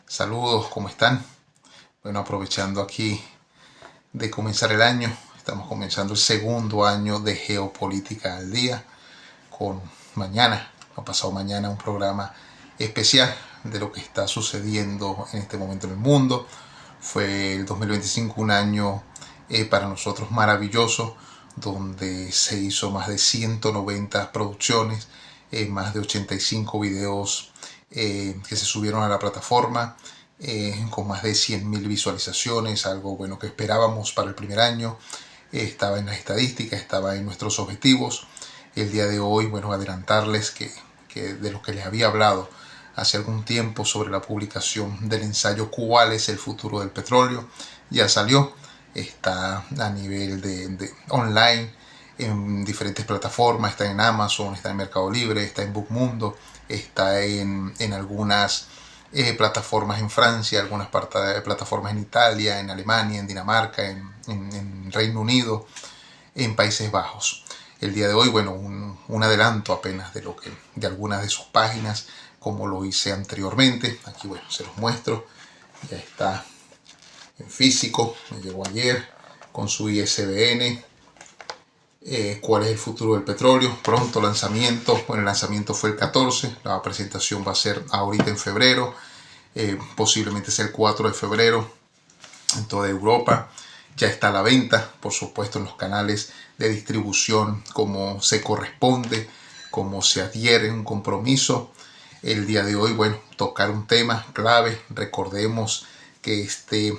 Saludos, ¿cómo están? Bueno, aprovechando aquí de comenzar el año, estamos comenzando el segundo año de Geopolítica al Día, con mañana, o pasado mañana, un programa especial de lo que está sucediendo en este momento en el mundo. Fue el 2025 un año para nosotros maravilloso, donde se hizo más de 190 producciones, más de 85 videos que se subieron a la plataforma, con más de 100.000 visualizaciones, algo bueno que esperábamos para el primer año. Estaba en las estadísticas, estaba en nuestros objetivos. El día de hoy, bueno, adelantarles que de lo que les había hablado hace algún tiempo sobre la publicación del ensayo ¿Cuál es el futuro del petróleo? Ya salió, está a nivel de online en diferentes plataformas, está en Amazon, está en Mercado Libre, está en Bookmundo, está en algunas plataformas en Francia, algunas plataformas en Italia, en Alemania, en Dinamarca, en Reino Unido, en Países Bajos. El día de hoy, bueno, un adelanto apenas de algunas de sus páginas, como lo hice anteriormente. Aquí, bueno, se los muestro. Ya está en físico, me llegó ayer con su ISBN. ¿Cuál es el futuro del petróleo? Pronto lanzamiento. Bueno, el lanzamiento fue el 14, la presentación va a ser ahorita en febrero, posiblemente sea el 4 de febrero en toda Europa. Ya está a la venta, por supuesto, en los canales de distribución como se corresponde, como se adhiere un compromiso. El día de hoy, bueno, tocar un tema clave. Recordemos que este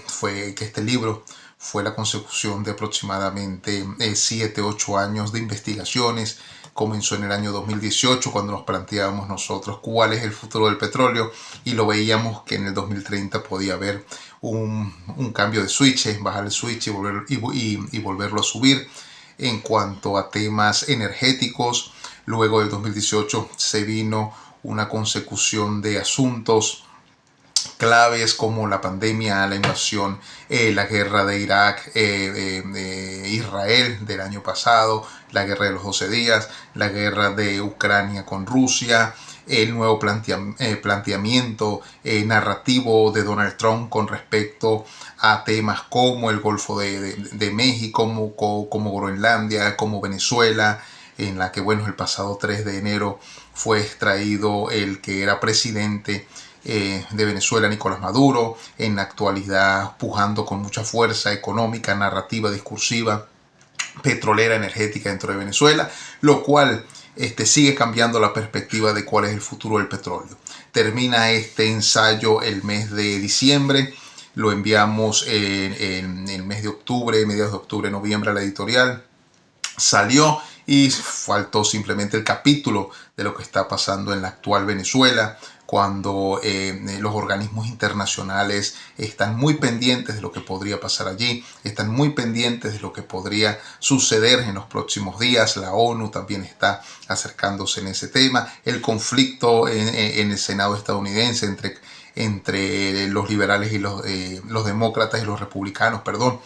libro fue la consecución de aproximadamente 7-8 años de investigaciones. Comenzó en el año 2018 cuando nos planteábamos nosotros cuál es el futuro del petróleo y lo veíamos que en el 2030 podía haber un cambio de switch, bajar el switch y volverlo a subir. En cuanto a temas energéticos, luego del 2018 se vino una consecución de asuntos claves como la pandemia, la invasión, la guerra de Irak, Israel del año pasado, la guerra de los 12 días, la guerra de Ucrania con Rusia, el nuevo planteamiento narrativo de Donald Trump con respecto a temas como el Golfo de México, como Groenlandia, como Venezuela, en la que, bueno, el pasado 3 de enero fue extraído el que era presidente de Venezuela, Nicolás Maduro, en la actualidad pujando con mucha fuerza económica, narrativa, discursiva, petrolera, energética dentro de Venezuela, lo cual sigue cambiando la perspectiva de cuál es el futuro del petróleo. Termina este ensayo el mes de diciembre, lo enviamos en el mes de octubre, mediados de octubre, noviembre a la editorial. Salió y faltó simplemente el capítulo de lo que está pasando en la actual Venezuela, cuando los organismos internacionales están muy pendientes de lo que podría pasar allí, están muy pendientes de lo que podría suceder en los próximos días. La ONU también está acercándose en ese tema. El conflicto en el Senado estadounidense entre los liberales y los demócratas y los republicanos, perdón.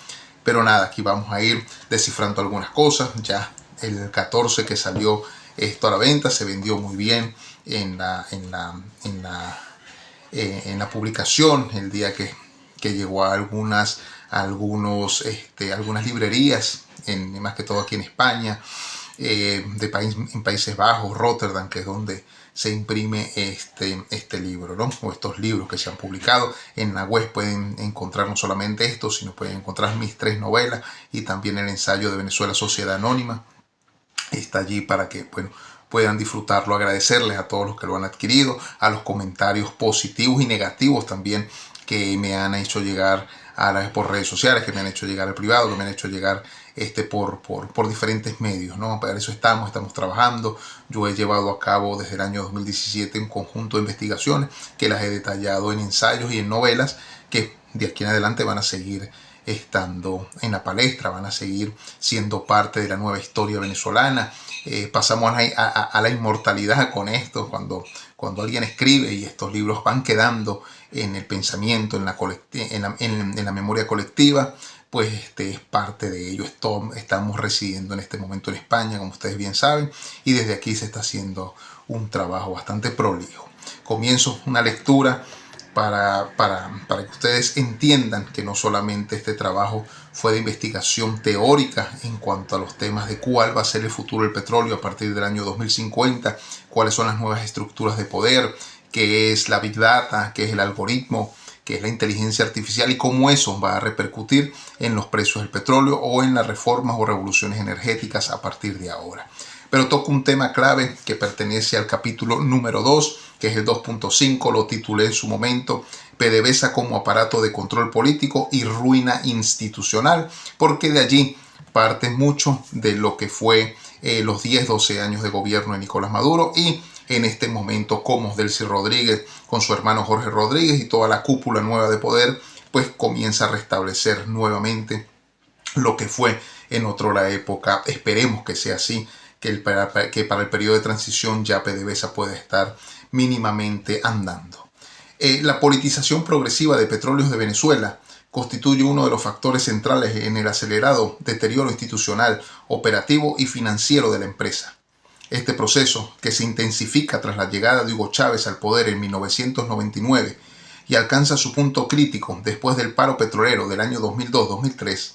Pero nada, aquí vamos a ir descifrando algunas cosas. Ya el 14 que salió esto a la venta se vendió muy bien en la publicación, el día que llegó a algunas librerías, más que todo aquí en España, en Países Bajos, Rotterdam, que es donde se imprime este libro, ¿no? O estos libros que se han publicado. En la web pueden encontrar no solamente esto, sino pueden encontrar mis 3 novelas y también el ensayo de Venezuela, Sociedad Anónima. Está allí para que, bueno, puedan disfrutarlo. Agradecerles a todos los que lo han adquirido, a los comentarios positivos y negativos también que me han hecho llegar por redes sociales, que me han hecho llegar al privado, que me han hecho llegar por diferentes medios, ¿no? Para eso estamos trabajando. Yo he llevado a cabo desde el año 2017 un conjunto de investigaciones que las he detallado en ensayos y en novelas que de aquí en adelante van a seguir estando en la palestra, van a seguir siendo parte de la nueva historia venezolana. Pasamos a la inmortalidad con esto, cuando alguien escribe y estos libros van quedando en el pensamiento, en la memoria colectiva, pues es parte de ello. Estamos residiendo en este momento en España, como ustedes bien saben, y desde aquí se está haciendo un trabajo bastante prolijo. Comienzo una lectura para que ustedes entiendan que no solamente este trabajo fue de investigación teórica en cuanto a los temas de cuál va a ser el futuro del petróleo a partir del año 2050, cuáles son las nuevas estructuras de poder, qué es la Big Data, qué es el algoritmo, qué es la inteligencia artificial y cómo eso va a repercutir en los precios del petróleo o en las reformas o revoluciones energéticas a partir de ahora. Pero toco un tema clave que pertenece al capítulo número 2, que es el 2.5, lo titulé en su momento, PDVSA como aparato de control político y ruina institucional, porque de allí parte mucho de lo que fue los 10-12 años de gobierno de Nicolás Maduro y en este momento cómo Delcy Rodríguez con su hermano Jorge Rodríguez y toda la cúpula nueva de poder pues comienza a restablecer nuevamente lo que fue en otra época. Esperemos que sea así, que para el periodo de transición ya PDVSA puede estar mínimamente andando. La politización progresiva de Petróleos de Venezuela constituye uno de los factores centrales en el acelerado deterioro institucional, operativo y financiero de la empresa. Este proceso, que se intensifica tras la llegada de Hugo Chávez al poder en 1999 y alcanza su punto crítico después del paro petrolero del año 2002-2003,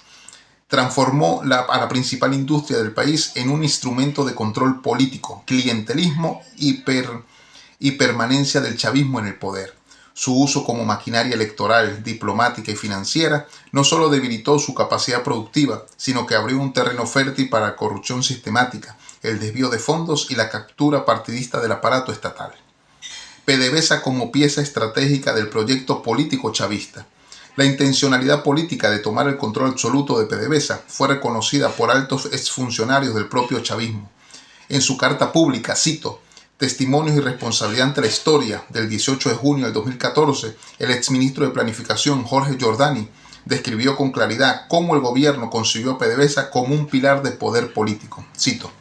transformó a la principal industria del país en un instrumento de control político, clientelismo y permanencia del chavismo en el poder. Su uso como maquinaria electoral, diplomática y financiera no solo debilitó su capacidad productiva, sino que abrió un terreno fértil para la corrupción sistemática, el desvío de fondos y la captura partidista del aparato estatal. PDVSA como pieza estratégica del proyecto político chavista. La intencionalidad política de tomar el control absoluto de PDVSA fue reconocida por altos exfuncionarios del propio chavismo. En su carta pública, cito, Testimonios y responsabilidad ante la historia, del 18 de junio del 2014, el exministro de Planificación, Jorge Giordani, describió con claridad cómo el gobierno concibió a PDVSA como un pilar de poder político. Cito,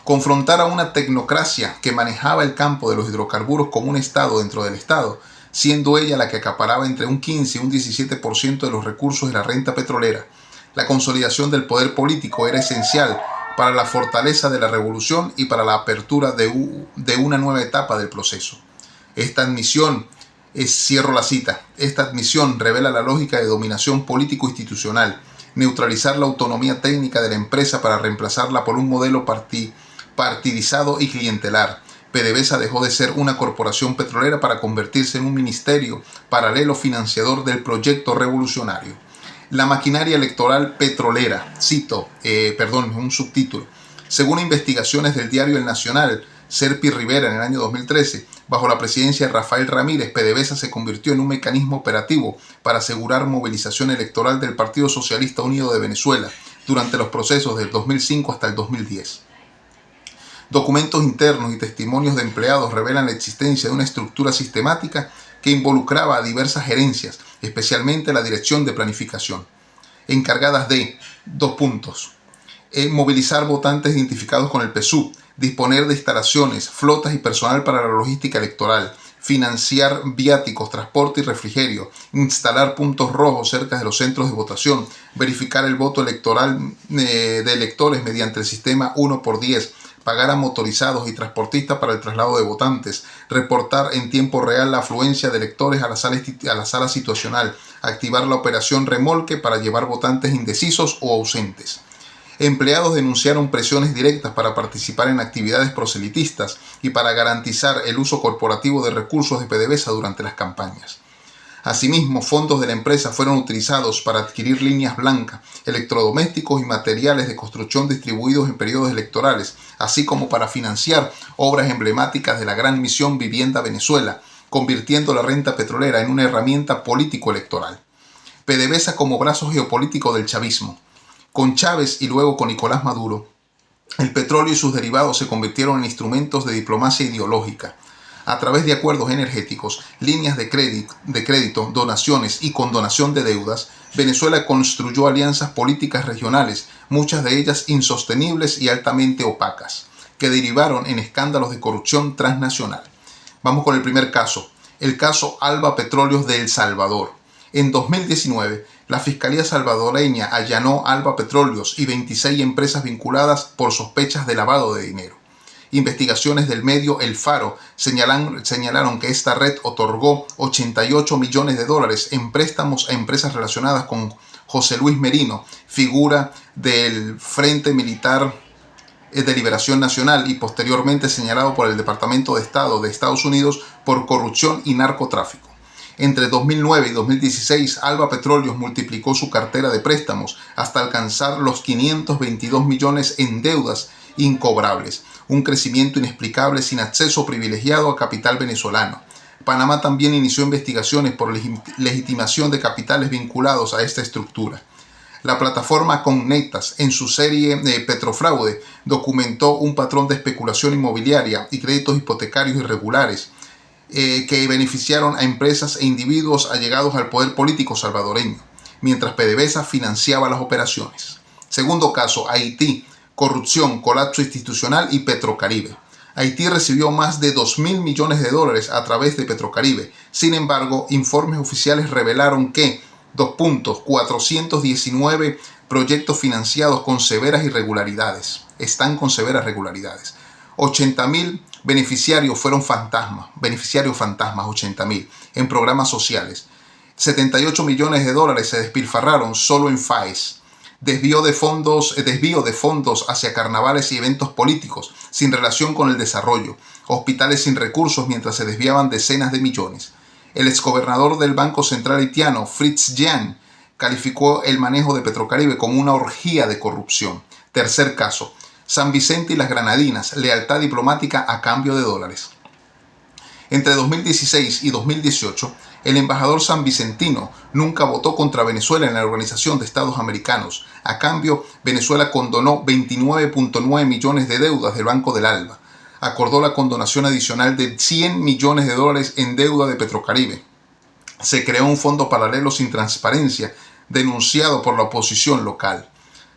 confrontar a una tecnocracia que manejaba el campo de los hidrocarburos como un Estado dentro del Estado, siendo ella la que acaparaba entre un 15 y un 17% de los recursos de la renta petrolera. La consolidación del poder político era esencial para la fortaleza de la revolución y para la apertura de una nueva etapa del proceso. Esta admisión, cierro la cita, esta admisión revela la lógica de dominación político-institucional, neutralizar la autonomía técnica de la empresa para reemplazarla por un modelo partidizado y clientelar. PDVSA dejó de ser una corporación petrolera para convertirse en un ministerio paralelo financiador del proyecto revolucionario. La maquinaria electoral petrolera, un subtítulo. Según investigaciones del diario El Nacional, Serpi Rivera en el año 2013, bajo la presidencia de Rafael Ramírez, PDVSA se convirtió en un mecanismo operativo para asegurar movilización electoral del Partido Socialista Unido de Venezuela durante los procesos del 2005 hasta el 2010. Documentos internos y testimonios de empleados revelan la existencia de una estructura sistemática que involucraba a diversas gerencias, especialmente la Dirección de Planificación, encargadas de, movilizar votantes identificados con el PSUV, disponer de instalaciones, flotas y personal para la logística electoral, financiar viáticos, transporte y refrigerio, instalar puntos rojos cerca de los centros de votación, verificar el voto electoral de electores mediante el sistema 1x10, pagar a motorizados y transportistas para el traslado de votantes, reportar en tiempo real la afluencia de electores a la sala situacional, activar la operación remolque para llevar votantes indecisos o ausentes. Empleados denunciaron presiones directas para participar en actividades proselitistas y para garantizar el uso corporativo de recursos de PDVSA durante las campañas. Asimismo, fondos de la empresa fueron utilizados para adquirir líneas blancas, electrodomésticos y materiales de construcción distribuidos en periodos electorales, así como para financiar obras emblemáticas de la Gran Misión Vivienda Venezuela, convirtiendo la renta petrolera en una herramienta político-electoral. PDVSA como brazo geopolítico del chavismo. Con Chávez y luego con Nicolás Maduro, el petróleo y sus derivados se convirtieron en instrumentos de diplomacia ideológica. A través de acuerdos energéticos, líneas de crédito, donaciones y condonación de deudas, Venezuela construyó alianzas políticas regionales, muchas de ellas insostenibles y altamente opacas, que derivaron en escándalos de corrupción transnacional. Vamos con el primer caso, el caso Alba Petróleos de El Salvador. En 2019, la Fiscalía salvadoreña allanó Alba Petróleos y 26 empresas vinculadas por sospechas de lavado de dinero. Investigaciones del medio El Faro señalaron que esta red otorgó 88 millones de dólares en préstamos a empresas relacionadas con José Luis Merino, figura del Frente Militar de Liberación Nacional y posteriormente señalado por el Departamento de Estado de Estados Unidos por corrupción y narcotráfico. Entre 2009 y 2016, Alba Petróleos multiplicó su cartera de préstamos hasta alcanzar los 522 millones en deudas incobrables, un crecimiento inexplicable sin acceso privilegiado a capital venezolano. Panamá también inició investigaciones por legitimación de capitales vinculados a esta estructura. La plataforma Connetas, en su serie Petrofraude, documentó un patrón de especulación inmobiliaria y créditos hipotecarios irregulares que beneficiaron a empresas e individuos allegados al poder político salvadoreño, mientras PDVSA financiaba las operaciones. Segundo caso, Haití, corrupción, colapso institucional y Petrocaribe. Haití recibió más de 2.000 millones de dólares a través de Petrocaribe. Sin embargo, informes oficiales revelaron que 419 proyectos financiados con severas irregularidades. Están con severas irregularidades. 80.000 beneficiarios fueron beneficiarios fantasmas, 80.000, en programas sociales. 78 millones de dólares se despilfarraron solo en FAES. Desvío de fondos hacia carnavales y eventos políticos sin relación con el desarrollo. Hospitales sin recursos mientras se desviaban decenas de millones. El exgobernador del Banco Central haitiano, Fritz Jean, calificó el manejo de Petrocaribe como una orgía de corrupción. Tercer caso, San Vicente y las Granadinas, lealtad diplomática a cambio de dólares. Entre 2016 y 2018, el embajador sanvicentino nunca votó contra Venezuela en la Organización de Estados Americanos. A cambio, Venezuela condonó 29.9 millones de deudas del Banco del Alba. Acordó la condonación adicional de 100 millones de dólares en deuda de Petrocaribe. Se creó un fondo paralelo sin transparencia, denunciado por la oposición local.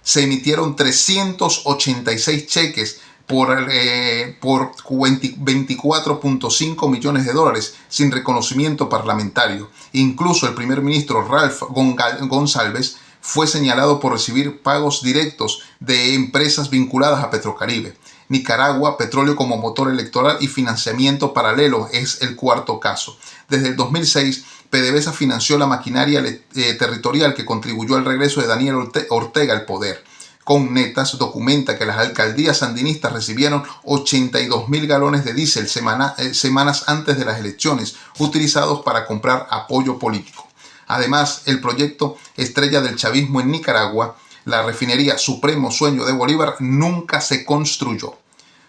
Se emitieron 386 cheques por 24.5 millones de dólares sin reconocimiento parlamentario. Incluso el primer ministro Ralph Gonsalves fue señalado por recibir pagos directos de empresas vinculadas a Petrocaribe. Nicaragua, petróleo como motor electoral y financiamiento paralelo es el cuarto caso. Desde el 2006, PDVSA financió la maquinaria territorial que contribuyó al regreso de Daniel Ortega al poder. Connetas documenta que las alcaldías sandinistas recibieron 82.000 galones de diésel semanas antes de las elecciones, utilizados para comprar apoyo político. Además, el proyecto estrella del chavismo en Nicaragua, la refinería Supremo Sueño de Bolívar, nunca se construyó.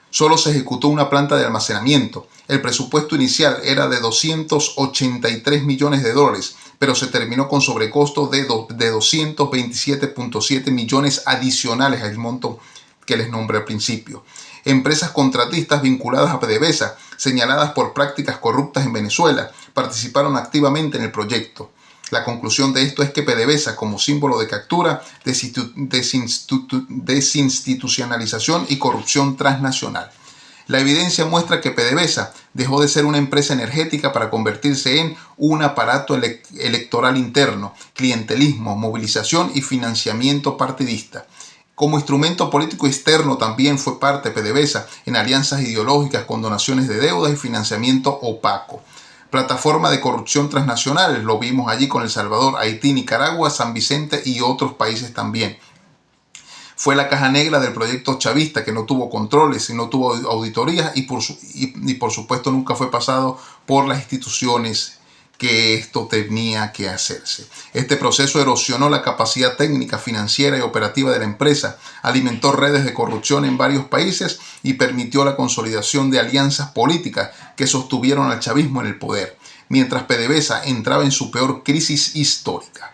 Solo se ejecutó una planta de almacenamiento. El presupuesto inicial era de 283 millones de dólares, pero se terminó con sobrecosto de 227.7 millones adicionales al monto que les nombré al principio. Empresas contratistas vinculadas a PDVSA, señaladas por prácticas corruptas en Venezuela, participaron activamente en el proyecto. La conclusión de esto es que PDVSA, como símbolo de captura, desinstitucionalización y corrupción transnacional. La evidencia muestra que PDVSA dejó de ser una empresa energética para convertirse en un aparato electoral interno, clientelismo, movilización y financiamiento partidista. Como instrumento político externo también fue parte PDVSA en alianzas ideológicas con donaciones de deudas y financiamiento opaco. Plataforma de corrupción transnacional, lo vimos allí con El Salvador, Haití, Nicaragua, San Vicente y otros países también. Fue la caja negra del proyecto chavista que no tuvo controles y no tuvo auditorías y por supuesto nunca fue pasado por las instituciones que esto tenía que hacerse. Este proceso erosionó la capacidad técnica, financiera y operativa de la empresa, alimentó redes de corrupción en varios países y permitió la consolidación de alianzas políticas que sostuvieron al chavismo en el poder, mientras PDVSA entraba en su peor crisis histórica.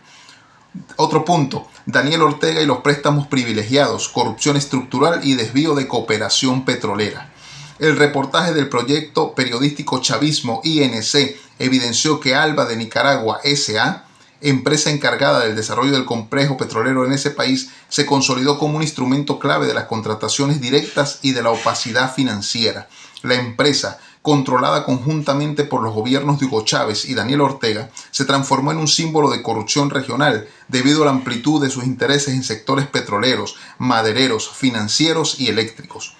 Otro punto, Daniel Ortega y los préstamos privilegiados, corrupción estructural y desvío de cooperación petrolera. El reportaje del proyecto periodístico Chavismo INC evidenció que Alba de Nicaragua S.A., empresa encargada del desarrollo del complejo petrolero en ese país, se consolidó como un instrumento clave de las contrataciones directas y de la opacidad financiera. La empresa, controlada conjuntamente por los gobiernos de Hugo Chávez y Daniel Ortega, se transformó en un símbolo de corrupción regional debido a la amplitud de sus intereses en sectores petroleros, madereros, financieros y eléctricos.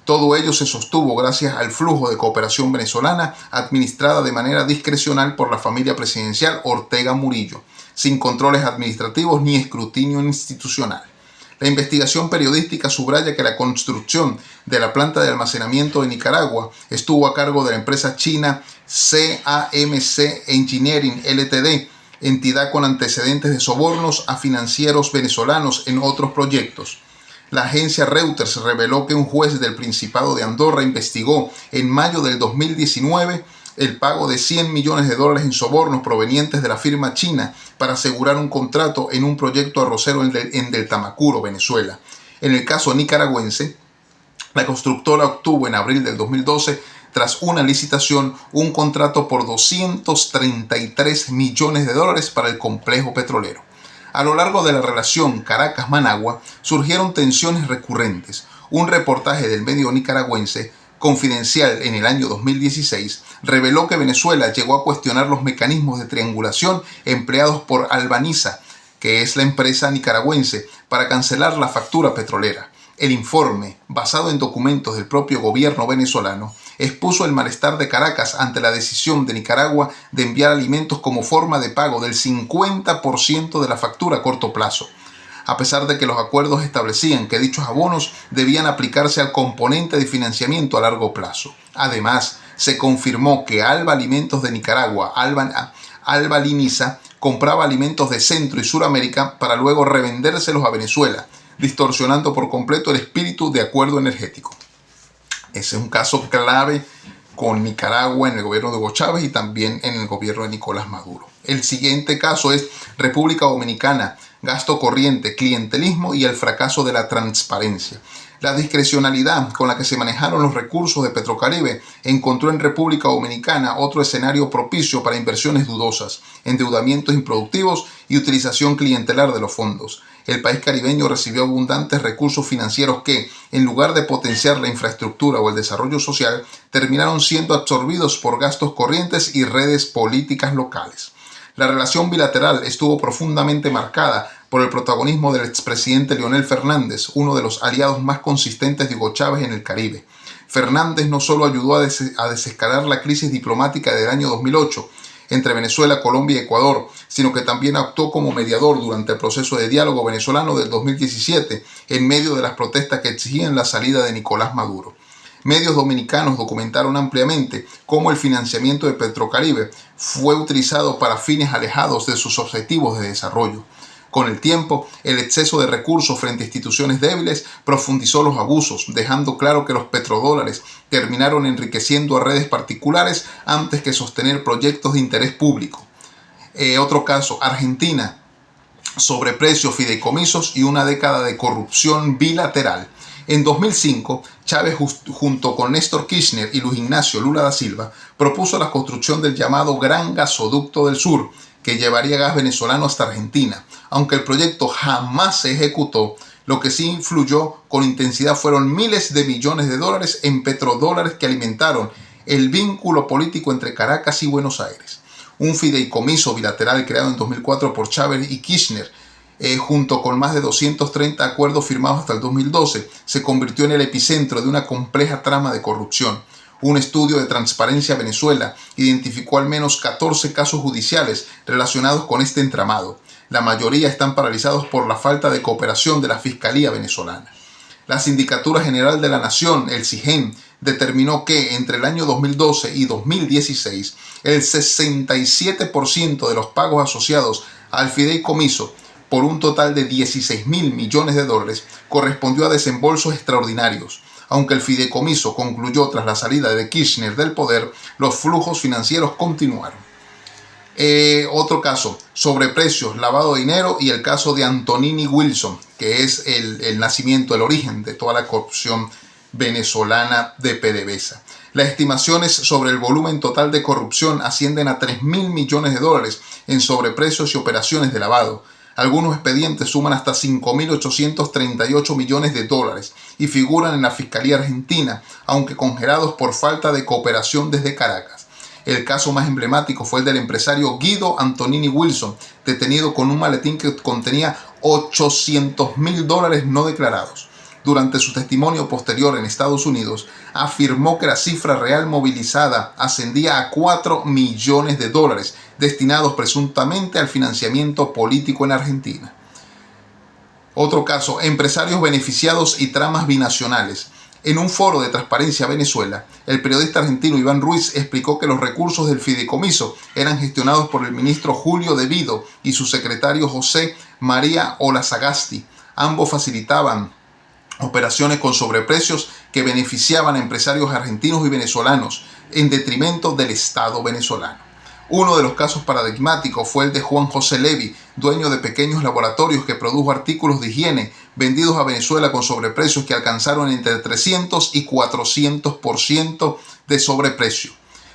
Todo ello se sostuvo gracias al flujo de cooperación venezolana administrada de manera discrecional por la familia presidencial Ortega Murillo, sin controles administrativos ni escrutinio institucional. La investigación periodística subraya que la construcción de la planta de almacenamiento de Nicaragua estuvo a cargo de la empresa china CAMC Engineering Ltd., entidad con antecedentes de sobornos a financieros venezolanos en otros proyectos. La agencia Reuters reveló que un juez del Principado de Andorra investigó en mayo del 2019 el pago de $100 millones en sobornos provenientes de la firma china para asegurar un contrato en un proyecto arrocero en Deltamacuro, Venezuela. En el caso nicaragüense, la constructora obtuvo en abril del 2012, tras una licitación, un contrato por $233 millones para el complejo petrolero. A lo largo de la relación Caracas-Managua surgieron tensiones recurrentes. Un reportaje del medio nicaragüense Confidencial en el año 2016 reveló que Venezuela llegó a cuestionar los mecanismos de triangulación empleados por Albaniza, que es la empresa nicaragüense, para cancelar la factura petrolera. El informe, basado en documentos del propio gobierno venezolano, expuso el malestar de Caracas ante la decisión de Nicaragua de enviar alimentos como forma de pago del 50% de la factura a corto plazo, a pesar de que los acuerdos establecían que dichos abonos debían aplicarse al componente de financiamiento a largo plazo. Además, se confirmó que Alba Alimentos de Nicaragua, Alba Liniza, compraba alimentos de Centro y Suramérica para luego revendérselos a Venezuela, distorsionando por completo el espíritu de acuerdo energético. Ese es un caso clave con Nicaragua en el gobierno de Hugo Chávez y también en el gobierno de Nicolás Maduro. El siguiente caso es República Dominicana, gasto corriente, clientelismo y el fracaso de la transparencia. La discrecionalidad con la que se manejaron los recursos de Petrocaribe encontró en República Dominicana otro escenario propicio para inversiones dudosas, endeudamientos improductivos y utilización clientelar de los fondos. El país caribeño recibió abundantes recursos financieros que, en lugar de potenciar la infraestructura o el desarrollo social, terminaron siendo absorbidos por gastos corrientes y redes políticas locales. La relación bilateral estuvo profundamente marcada por el protagonismo del expresidente Leonel Fernández, uno de los aliados más consistentes de Hugo Chávez en el Caribe. Fernández no solo ayudó a desescalar la crisis diplomática del año 2008 entre Venezuela, Colombia y Ecuador, sino que también actuó como mediador durante el proceso de diálogo venezolano del 2017, en medio de las protestas que exigían la salida de Nicolás Maduro. Medios dominicanos documentaron ampliamente cómo el financiamiento de Petrocaribe fue utilizado para fines alejados de sus objetivos de desarrollo. Con el tiempo, el exceso de recursos frente a instituciones débiles profundizó los abusos, dejando claro que los petrodólares terminaron enriqueciendo a redes particulares antes que sostener proyectos de interés público. Otro caso, Argentina, sobreprecios, fideicomisos y una década de corrupción bilateral. En 2005, Chávez, junto con Néstor Kirchner y Luis Ignacio Lula da Silva, propuso la construcción del llamado Gran Gasoducto del Sur, que llevaría gas venezolano hasta Argentina. Aunque el proyecto jamás se ejecutó, lo que sí influyó con intensidad fueron miles de millones de dólares en petrodólares que alimentaron el vínculo político entre Caracas y Buenos Aires. Un fideicomiso bilateral creado en 2004 por Chávez y Kirchner, junto con más de 230 acuerdos firmados hasta el 2012, se convirtió en el epicentro de una compleja trama de corrupción. Un estudio de Transparencia Venezuela identificó al menos 14 casos judiciales relacionados con este entramado. La mayoría están paralizados por la falta de cooperación de la Fiscalía venezolana. La Sindicatura General de la Nación, el SIGEN, determinó que entre el año 2012 y 2016, el 67% de los pagos asociados al fideicomiso, por un total de $16.000 millones, correspondió a desembolsos extraordinarios. Aunque el fideicomiso concluyó tras la salida de Kirchner del poder, los flujos financieros continuaron. Otro caso, sobreprecios, lavado de dinero y el caso de Antonini Wilson, que es el nacimiento, el origen de toda la corrupción venezolana de PDVSA. Las estimaciones sobre el volumen total de corrupción ascienden a $3.000 millones en sobreprecios y operaciones de lavado. Algunos expedientes suman hasta $5.838 millones y figuran en la Fiscalía Argentina, aunque congelados por falta de cooperación desde Caracas. El caso más emblemático fue el del empresario Guido Antonini Wilson, detenido con un maletín que contenía $800.000 no declarados. durante su testimonio posterior en Estados Unidos, afirmó que la cifra real movilizada ascendía a $4 millones destinados presuntamente al financiamiento político en Argentina. Otro caso, empresarios beneficiados y tramas binacionales. En un foro de Transparencia Venezuela, el periodista argentino Iván Ruiz explicó que los recursos del fideicomiso eran gestionados por el ministro Julio De Vido y su secretario José María Olazagasti. Ambos facilitaban operaciones con sobreprecios que beneficiaban a empresarios argentinos y venezolanos en detrimento del Estado venezolano. Uno de los casos paradigmáticos fue el de Juan José Levi, dueño de pequeños laboratorios que produjo artículos de higiene vendidos a Venezuela con sobreprecios que alcanzaron entre 300 y 400% de sobreprecio.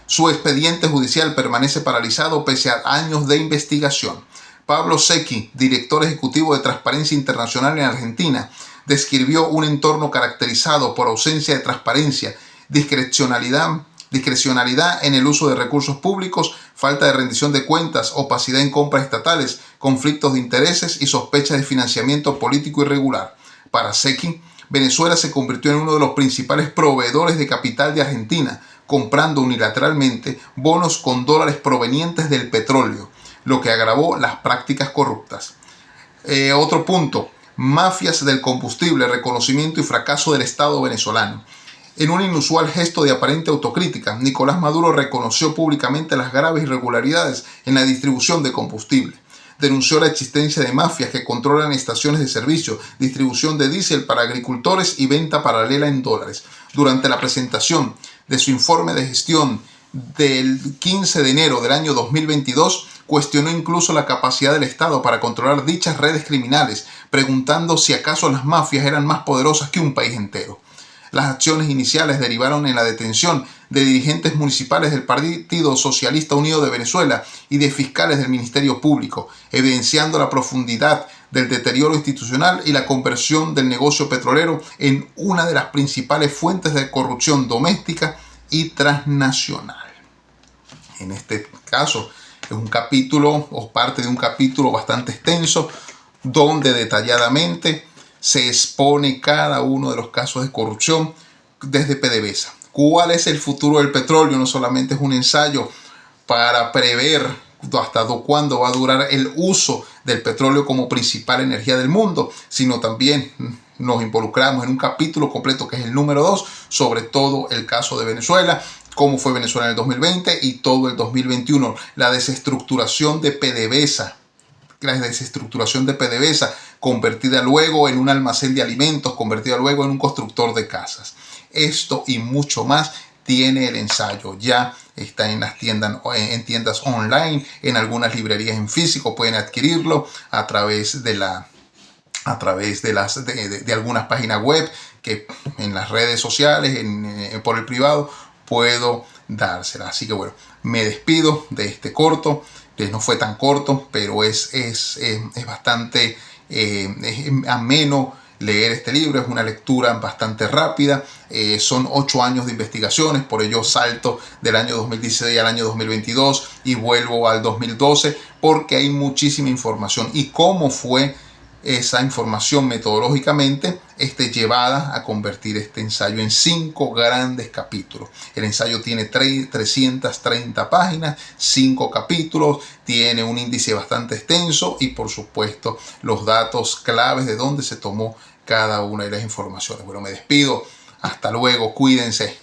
Su expediente judicial permanece paralizado pese a años de investigación. Pablo Secchi, director ejecutivo de Transparencia Internacional en Argentina, describió un entorno caracterizado por ausencia de transparencia, discrecionalidad en el uso de recursos públicos, falta de rendición de cuentas, opacidad en compras estatales, conflictos de intereses y sospechas de financiamiento político irregular. Para Secchi, Venezuela se convirtió en uno de los principales proveedores de capital de Argentina, comprando unilateralmente bonos con dólares provenientes del petróleo, lo que agravó las prácticas corruptas. Otro punto, mafias del combustible, reconocimiento y fracaso del Estado venezolano. En un inusual gesto de aparente autocrítica, Nicolás Maduro reconoció públicamente las graves irregularidades en la distribución de combustible. Denunció la existencia de mafias que controlan estaciones de servicio, distribución de diésel para agricultores y venta paralela en dólares. Durante la presentación de su informe de gestión del 15 de enero del año 2022, cuestionó incluso la capacidad del Estado para controlar dichas redes criminales, preguntando si acaso las mafias eran más poderosas que un país entero. Las acciones iniciales derivaron en la detención de dirigentes municipales del Partido Socialista Unido de Venezuela y de fiscales del Ministerio Público, evidenciando la profundidad del deterioro institucional y la conversión del negocio petrolero en una de las principales fuentes de corrupción doméstica y transnacional. En este caso es un capítulo o parte de un capítulo bastante extenso donde detalladamente se expone cada uno de los casos de corrupción desde PDVSA. ¿Cuál es el futuro del petróleo? No solamente es un ensayo para prever hasta cuándo va a durar el uso del petróleo como principal energía del mundo, sino también nos involucramos en un capítulo completo que es el número 2 sobre todo el caso de Venezuela, cómo fue Venezuela en el 2020 y todo el 2021, la desestructuración de PDVSA. La desestructuración de PDVSA, convertida luego en un almacén de alimentos, convertida luego en un constructor de casas. Esto y mucho más tiene el ensayo. Ya está en las tiendas online, en algunas librerías en físico, pueden adquirirlo a través de algunas páginas web que en las redes sociales, por el privado, puedo dársela. Así que bueno, me despido de este corto. No fue tan corto, pero es bastante ameno leer este libro. Es una lectura bastante rápida. Son 8 años de investigaciones, por ello salto del año 2016 al año 2022 y vuelvo al 2012 porque hay muchísima información. Y cómo fue esa información metodológicamente llevada a convertir este ensayo en 5 grandes capítulos. El ensayo tiene 330 páginas, 5 capítulos, tiene un índice bastante extenso y por supuesto los datos claves de dónde se tomó cada una de las informaciones. Bueno, me despido, hasta luego, cuídense.